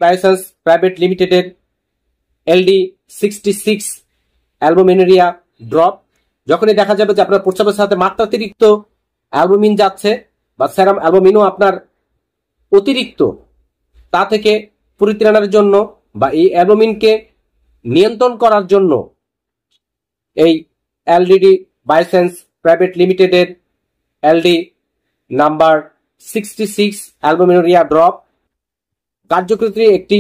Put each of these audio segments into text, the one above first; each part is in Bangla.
বায়োসায়েন্স প্রাইভেট লিমিটেডের LD66 অ্যালবুমিনুরিয়া ড্রপ। যখনই দেখা যাবে যে আপনার প্রস্রাবের সাথে মাত্রাতিরিক্ত অ্যালবুমিন যাচ্ছে বা সেরাম অ্যালবুমিনও আপনার অতিরিক্ত, তা থেকে পরিত্রাণের জন্য বা এই অ্যালবুমিনকে নিয়ন্ত্রণ করার জন্য এই LDD বায়োসায়েন্স প্রাইভেট লিমিটেডের LD নাম্বার 66 অ্যালবুমিনুরিয়া ড্রপ কার্যকরী একটি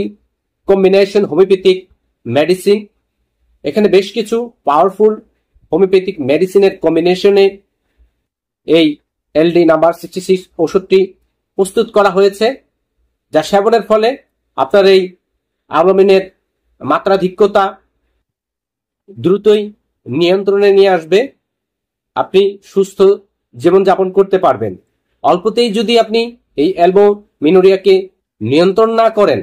কম্বিনেশন হোমিওপ্যাথিক মেডিসিন। এখানে বেশ কিছু পাওয়ারফুল হোমিওপ্যাথিক মেডিসিনের কম্বিনেশনে এই LD নাম্বার 66 ওষুধটি প্রস্তুত করা হয়েছে, যা সেবনের ফলে আপনার এই অ্যালবুমিনের মাত্রাধিক্যতা দ্রুতই নিয়ন্ত্রণে নিয়ে আসবে। আপনি সুস্থ জীবনযাপন করতে পারবেন। অল্পতেই যদি আপনি এই অ্যালবুমিনুরিয়াকে নিয়ন্ত্রণ না করেন,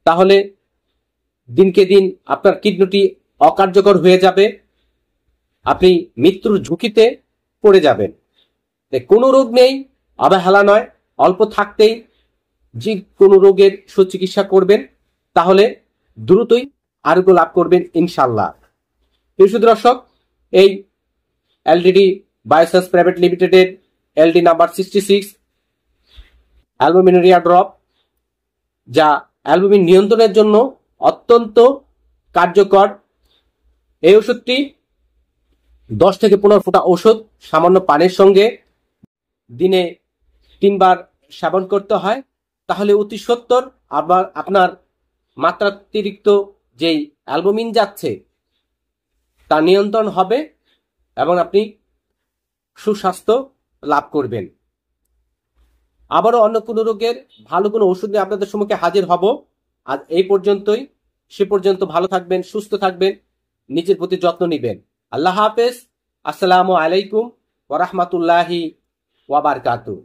তাহলে দিনকে দিন আপনার কিডনিটি অকার্যকর হয়ে যাবে, আপনি মৃত্যুর ঝুঁকিতে পড়ে যাবেন। কোনো রোগ নেই, অবহেলা নয়, অল্প থাকতেই যে কোনো রোগের সুচিকিৎসা করবেন, তাহলে দ্রুতই আরোগ্য লাভ করবেন ইনশাল্লাহ। প্রিয় দর্শক, এই LDD বায়োসায়েন্স প্রাইভেট লিমিটেডের LD নাম্বার 66 অ্যালবুমিনুরিয়া ড্রপ, যা অ্যালবুমিন নিয়ন্ত্রণের জন্য অত্যন্ত কার্যকর। এই ওষুধটি 10 থেকে 15 ফোঁটা ওষুধ সামান্য পানির সঙ্গে দিনে 3 বার সেবন করতে হয়। তাহলে অতি সত্বর আবার আপনার মাত্রাতিরিক্ত যেই অ্যালবুমিন যাচ্ছে তা নিয়ন্ত্রণ হবে এবং আপনি সুস্বাস্থ্য লাভ করবেন। আবারও অন্য কোনো রোগের ভালো কোনো ওষুধ নিয়ে আপনাদের সম্মুখে হাজির হব। আজ এই পর্যন্তই। সে পর্যন্ত ভালো থাকবেন, সুস্থ থাকবেন, নিজের প্রতি যত্ন নিবেন। আল্লাহ হাফেজ। আসসালামু আলাইকুম ওয়া রাহমাতুল্লাহি ওয়া বারাকাতুহু।